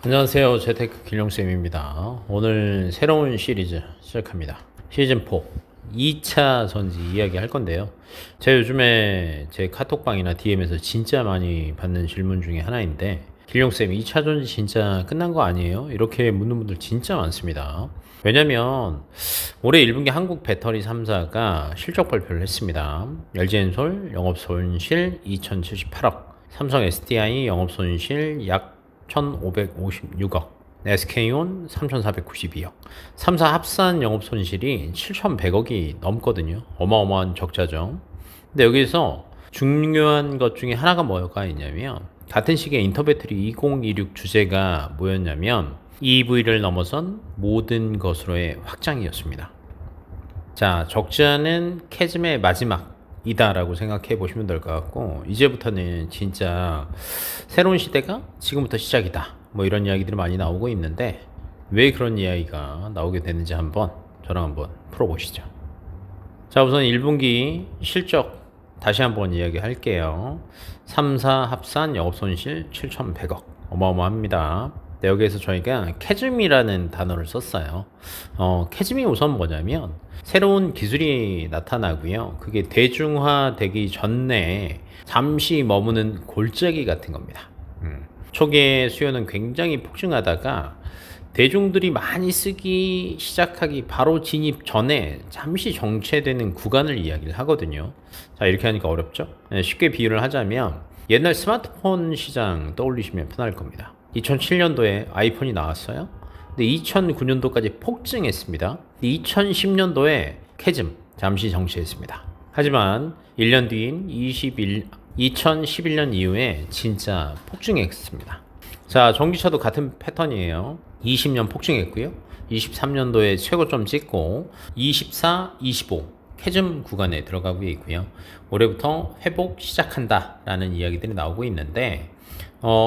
안녕하세요. 재테크 길룡쌤입니다. 오늘 새로운 시리즈 시작합니다. 시즌4 2차 전지 이야기 할 건데요. 제가 요즘에 제 카톡방이나 DM에서 진짜 많이 받는 질문 중에 하나인데, 길룡쌤 2차 전지 진짜 끝난 거 아니에요? 이렇게 묻는 분들 진짜 많습니다. 왜냐면 올해 1분기 한국 배터리 3사가 실적 발표를 했습니다. LG엔솔 영업손실 2078억, 삼성 SDI 영업손실 약 1,556억, SK온 3,492억. 3사 합산 영업손실이 7,100억이 넘거든요. 어마어마한 적자죠. 근데 여기서 중요한 것 중에 하나가 뭐가 있냐면, 같은 시기에 인터배터리 2026 주제가 뭐였냐면 EV를 넘어선 모든 것으로의 확장이었습니다. 자, 적자는 캐즘의 마지막이다라고 생각해 보시면 될 것 같고, 이제부터는 진짜 새로운 시대가 지금부터 시작이다, 뭐 이런 이야기들이 많이 나오고 있는데, 왜 그런 이야기가 나오게 됐는지 저랑 한번 풀어보시죠. 자, 우선 1분기 실적 다시 한번 이야기 할게요. 3사 합산 영업손실 7,100억, 어마어마합니다. 네, 여기에서 저희가 캐즘이라는 단어를 썼어요. 캐즘이 우선 뭐냐면 새로운 기술이 나타나고요. 그게 대중화되기 전에 잠시 머무는 골짜기 같은 겁니다. 초기에 수요는 굉장히 폭증하다가 대중들이 많이 쓰기 시작하기 바로 진입 전에 잠시 정체되는 구간을 이야기를 하거든요. 자, 이렇게 하니까 어렵죠? 네, 쉽게 비유를 하자면 옛날 스마트폰 시장 떠올리시면 편할 겁니다. 2007년도에 아이폰이 나왔어요. 근데 2009년도까지 폭증했습니다. 2010년도에 캐즘 잠시 정체했습니다. 하지만 1년 뒤인 2011년 이후에 진짜 폭증했습니다. 자, 전기차도 같은 패턴이에요. 20년 폭증했고요. 23년도에 최고점 찍고 24, 25 캐즘 구간에 들어가고 있고요. 올해부터 회복 시작한다라는 이야기들이 나오고 있는데,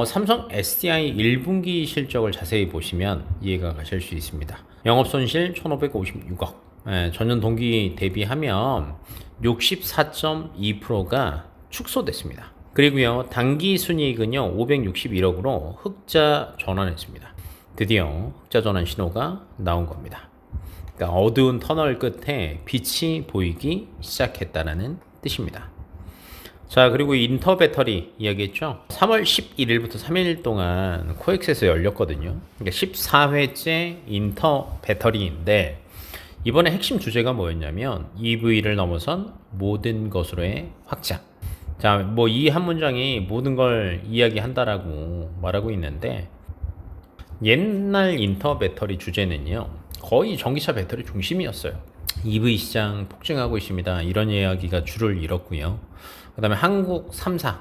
삼성 SDI 1분기 실적을 자세히 보시면 이해가 가실 수 있습니다. 영업손실 1,556억. 전년 동기 대비하면 64.2%가 축소됐습니다. 그리고요, 당기 순이익은요 561억으로 흑자 전환했습니다. 드디어 흑자 전환 신호가 나온 겁니다. 그러니까 어두운 터널 끝에 빛이 보이기 시작했다는 뜻입니다. 자, 그리고 인터 배터리 이야기했죠. 3월 11일부터 3일 동안 코엑스에서 열렸거든요. 그러니까 14회째 인터 배터리인데, 이번에 핵심 주제가 뭐였냐면 EV를 넘어선 모든 것으로의 확장. 자, 뭐 이 한 문장이 모든 걸 이야기한다라고 말하고 있는데, 옛날 인터 배터리 주제는요 거의 전기차 배터리 중심이었어요. EV 시장 폭증하고 있습니다, 이런 이야기가 줄을 이뤘고요. 그 다음에 한국 3사,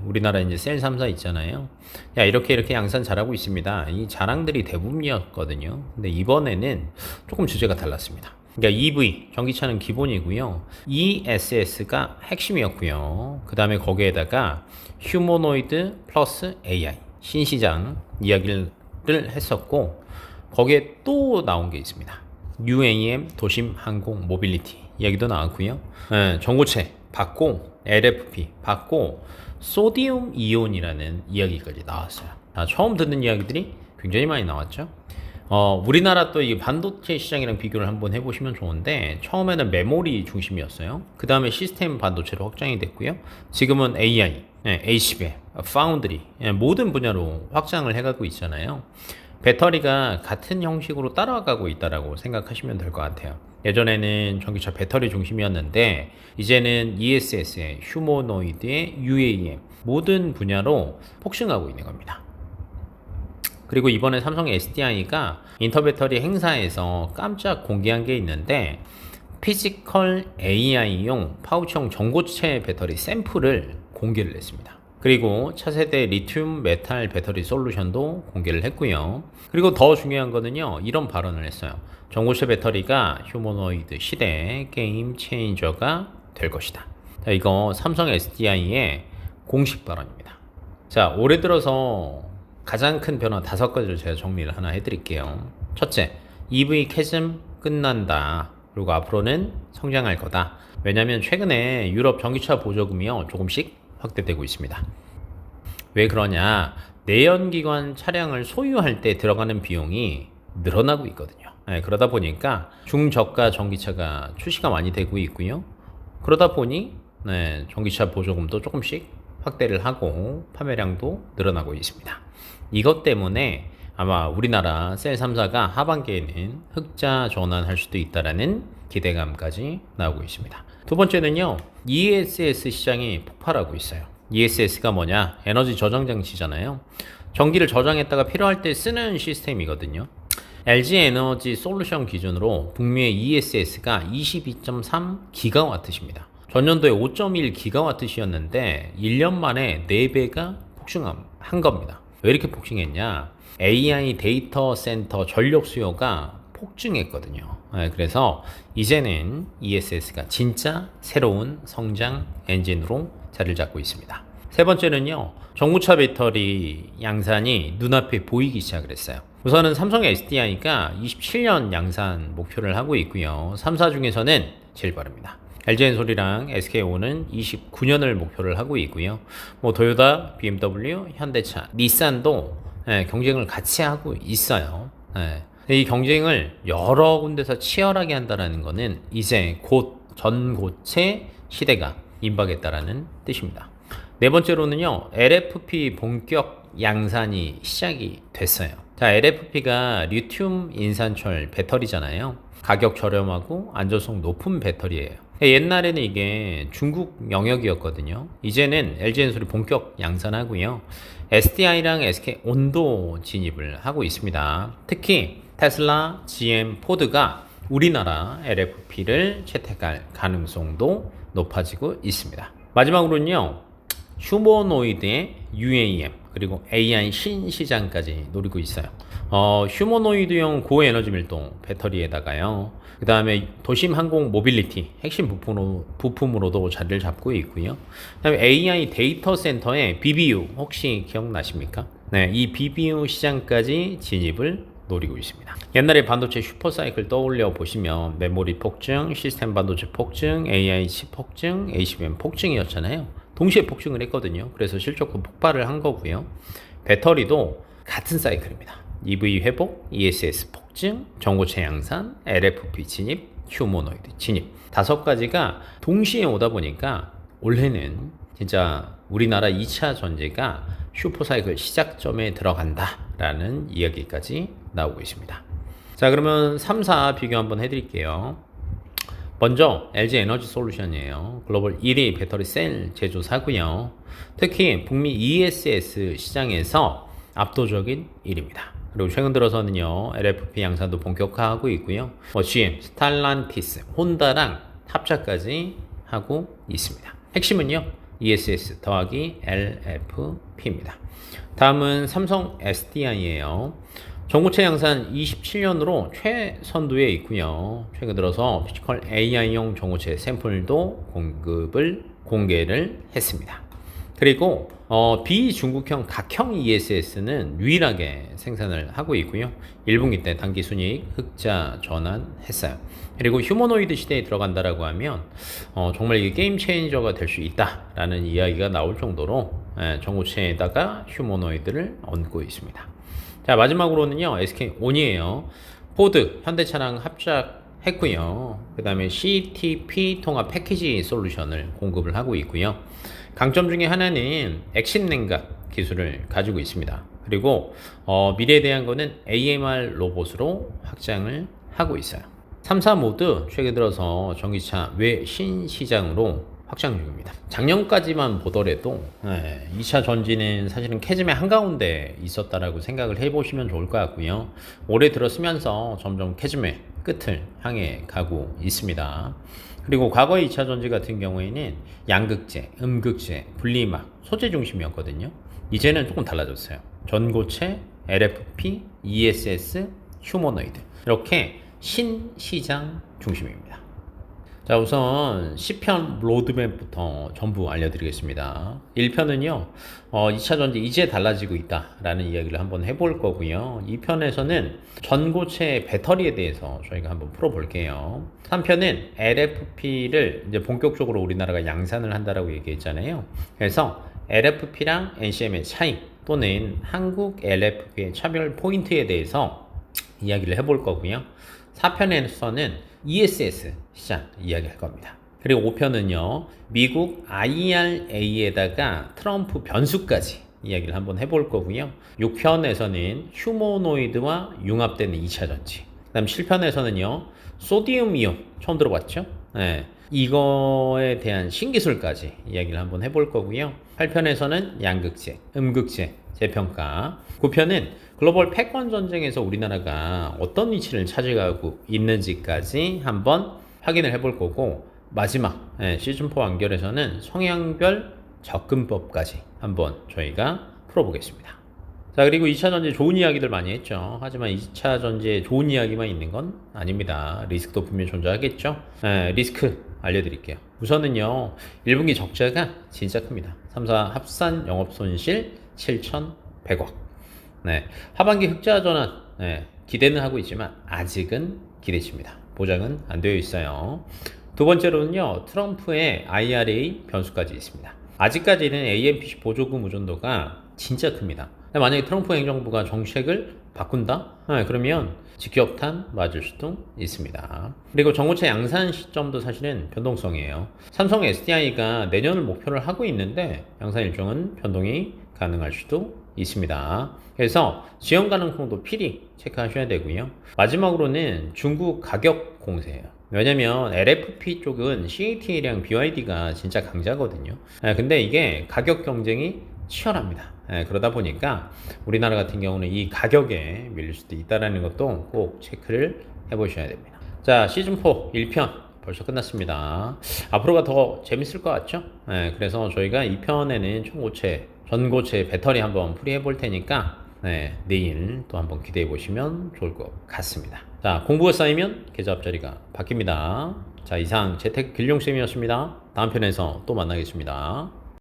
우리나라 이제 셀 3사 있잖아요. 야, 이렇게 양산 잘하고 있습니다, 이 자랑들이 대부분이었거든요. 근데 이번에는 조금 주제가 달랐습니다. 그러니까 EV, 전기차는 기본이고요. ESS가 핵심이었고요. 그 다음에 거기에다가 휴머노이드 플러스 AI, 신시장 이야기를 했었고, 거기에 또 나온 게 있습니다. UAM, 도심 항공 모빌리티 이야기도 나왔고요. 전고체 받고, LFP 받고, 소디움 이온이라는 이야기까지 나왔어요. 처음 듣는 이야기들이 굉장히 많이 나왔죠. 우리나라 또 이 반도체 시장이랑 비교를 한번 해보시면 좋은데, 처음에는 메모리 중심이었어요. 그 다음에 시스템 반도체로 확장이 됐고요. 지금은 AI, HBM, 파운드리, 모든 분야로 확장을 해가고 있잖아요. 배터리가 같은 형식으로 따라가고 있다라고 생각하시면 될 것 같아요. 예전에는 전기차 배터리 중심이었는데, 이제는 ESS의 휴머노이드의 UAM, 모든 분야로 폭증하고 있는 겁니다. 그리고 이번에 삼성 SDI가 인터배터리 행사에서 깜짝 공개한 게 있는데, 피지컬 AI용 파우치형 전고체 배터리 샘플을 공개를 했습니다. 그리고 차세대 리튬 메탈 배터리 솔루션도 공개를 했고요. 그리고 더 중요한 거는요, 이런 발언을 했어요. 전고체 배터리가 휴머노이드 시대의 게임 체인저가 될 것이다. 자, 이거 삼성 SDI의 공식 발언입니다. 자, 올해 들어서 가장 큰 변화 5가지를 제가 정리를 하나 해드릴게요. 첫째, EV 캐즘 끝난다. 그리고 앞으로는 성장할 거다. 왜냐하면 최근에 유럽 전기차 보조금이요 조금씩 확대되고 있습니다. 왜 그러냐? 내연기관 차량을 소유할 때 들어가는 비용이 늘어나고 있거든요. 그러다 보니까 중저가 전기차가 출시가 많이 되고 있고요. 그러다 보니 전기차 보조금도 조금씩 확대를 하고 판매량도 늘어나고 있습니다. 이것 때문에 아마 우리나라 셀 3사가 하반기에는 흑자 전환할 수도 있다라는 기대감까지 나오고 있습니다. 두 번째는요, ESS 시장이 폭발하고 있어요. ESS가 뭐냐? 에너지 저장 장치잖아요. 전기를 저장했다가 필요할 때 쓰는 시스템이거든요. LG 에너지 솔루션 기준으로 북미의 ESS가 22.3기가와트입니다. 전년도에 5.1기가와트였는데 1년 만에 4배가 폭증한 겁니다. 왜 이렇게 폭증했냐? AI 데이터 센터 전력 수요가 폭증했거든요. 그래서 이제는 ESS가 진짜 새로운 성장 엔진으로 자리를 잡고 있습니다. 세 번째는요, 전구차 배터리 양산이 눈앞에 보이기 시작을 했어요. 우선은 삼성 SDI가 27년 양산 목표를 하고 있고요. 3사 중에서는 제일 빠릅니다. LG엔솔이랑 SK온은 29년을 목표를 하고 있고요. 도요타, BMW, 현대차, 닛산도 경쟁을 같이 하고 있어요. 이 경쟁을 여러 군데서 치열하게 한다는 것은 이제 곧 전고체 시대가 임박했다라는 뜻입니다. 네 번째로는요, LFP 본격 양산이 시작이 됐어요. 자, LFP가 리튬 인산철 배터리잖아요. 가격 저렴하고 안전성 높은 배터리예요. 옛날에는 이게 중국 영역이었거든요. 이제는 LG엔솔이 본격 양산하고요. SDI랑 SK온도 진입을 하고 있습니다. 특히 테슬라, GM, 포드가 우리나라 LFP를 채택할 가능성도 높아지고 있습니다. 마지막으로는요, 휴머노이드의 UAM 그리고 AI 신시장까지 노리고 있어요. 휴머노이드용 고에너지 밀도 배터리에다가요, 그 다음에 도심 항공 모빌리티 핵심 부품으로도 자리를 잡고 있고요. 그 다음에 AI 데이터 센터의 BBU 혹시 기억나십니까? 이 BBU 시장까지 진입을 노리고 있습니다. 옛날에 반도체 슈퍼사이클 떠올려 보시면 메모리 폭증, 시스템 반도체 폭증, AI 칩 폭증, HBM 폭증이었잖아요. 동시에 폭증을 했거든요. 그래서 실적도 폭발을 한 거고요. 배터리도 같은 사이클입니다. EV 회복, ESS 폭증, 전고체 양산, LFP 진입, 휴머노이드 진입, 5가지가 동시에 오다 보니까 올해는 진짜 우리나라 2차 전지가 슈퍼사이클 시작점에 들어간다라는 이야기까지 나오고 있습니다. 자, 그러면 3사 비교 한번 해드릴게요. 먼저 LG 에너지 솔루션이에요. 글로벌 1위 배터리 셀 제조사고요. 특히 북미 ESS 시장에서 압도적인 1위입니다. 그리고 최근 들어서는요, LFP 양산도 본격화하고 있고요. GM, 스탈란티스, 혼다랑 합작까지 하고 있습니다. 핵심은요, ESS 더하기 LFP입니다. 다음은 삼성 SDI예요. 전고체 양산 27년으로 최선두에 있고요. 최근 들어서 피지컬 AI용 전고체 샘플도 공개를 했습니다. 그리고 비중국형 각형 ESS는 유일하게 생산을 하고 있고요. 1분기 때 당기순이익 흑자 전환했어요. 그리고 휴머노이드 시대에 들어간다라고 하면 정말 이게 게임 체인저가 될 수 있다라는 이야기가 나올 정도로 전고체에다가 휴머노이드를 얹고 있습니다. 자, 마지막으로는요, SK온이에요. 포드, 현대차랑 합작했고요. 그 다음에 CTP 통합 패키지 솔루션을 공급을 하고 있고요. 강점 중에 하나는 액신 냉각 기술을 가지고 있습니다. 그리고 미래에 대한 거는 AMR 로봇으로 확장을 하고 있어요. 3사 모두 최근 들어서 전기차 외신 시장으로 확장 중입니다. 작년까지만 보더라도 2차 전지는 사실은 캐즘의 한가운데 있었다라고 생각을 해보시면 좋을 것 같고요. 올해 들어서면서 점점 캐즘의 끝을 향해 가고 있습니다. 그리고 과거의 2차 전지 같은 경우에는 양극재, 음극재, 분리막, 소재 중심이었거든요. 이제는 조금 달라졌어요. 전고체, LFP, ESS, 휴머노이드, 이렇게 신시장 중심입니다. 자, 우선 10편 로드맵부터 전부 알려드리겠습니다. 1편은요, 2차 전지 이제 달라지고 있다라는 이야기를 한번 해볼 거고요. 2편에서는 전고체 배터리에 대해서 저희가 한번 풀어볼게요. 3편은 LFP를 이제 본격적으로 우리나라가 양산을 한다라고 얘기했잖아요. 그래서 LFP랑 NCM의 차이, 또는 한국 LFP의 차별 포인트에 대해서 이야기를 해볼 거고요. 4편에서는 ESS 시장 이야기할 겁니다. 그리고 5편은요, 미국 IRA에다가 트럼프 변수까지 이야기를 한번 해볼 거고요. 6편에서는 휴머노이드와 융합되는 2차 전지. 그 다음 7편에서는요, 소디움 이온 처음 들어봤죠? 네. 이거에 대한 신기술까지 이야기를 한번 해볼 거고요. 8편에서는 양극재, 음극재 재평가. 9편은 글로벌 패권 전쟁에서 우리나라가 어떤 위치를 차지하고 있는지까지 한번 확인을 해볼 거고, 마지막 시즌4 완결에서는 성향별 접근법까지 한번 저희가 풀어보겠습니다. 자, 그리고 2차 전지 좋은 이야기들 많이 했죠. 하지만 2차 전지에 좋은 이야기만 있는 건 아닙니다. 리스크도 분명히 존재하겠죠. 리스크 알려드릴게요. 우선은요, 1분기 적자가 진짜 큽니다. 3사 합산 영업손실 7,100억. 하반기 흑자 전환 기대는 하고 있지만 아직은 기대치입니다. 보장은 안 되어 있어요. 두 번째로는요, 트럼프의 IRA 변수까지 있습니다. 아직까지는 AMPC 보조금 의존도가 진짜 큽니다. 만약에 트럼프 행정부가 정책을 바꾼다? 그러면 직격탄 맞을 수도 있습니다. 그리고 전고체 양산 시점도 사실은 변동성이에요. 삼성 SDI가 내년을 목표를 하고 있는데 양산 일정은 변동이 가능할 수도 있습니다. 그래서 지연 가능성도 필히 체크하셔야 되고요. 마지막으로는 중국 가격 공세예요. 왜냐면 LFP 쪽은 CATL이랑 BYD가 진짜 강자거든요. 근데 이게 가격 경쟁이 치열합니다. 그러다 보니까 우리나라 같은 경우는 이 가격에 밀릴 수도 있다는 것도 꼭 체크를 해보셔야 됩니다. 자, 시즌4 1편 벌써 끝났습니다. 앞으로가 더 재밌을 것 같죠? 그래서 저희가 2편에는 전고체 배터리 한번 풀이해 볼 테니까 내일 또 한번 기대해 보시면 좋을 것 같습니다. 자, 공부가 쌓이면 계좌 앞자리가 바뀝니다. 자, 이상 재테크 길룡쌤이었습니다. 다음 편에서 또 만나겠습니다.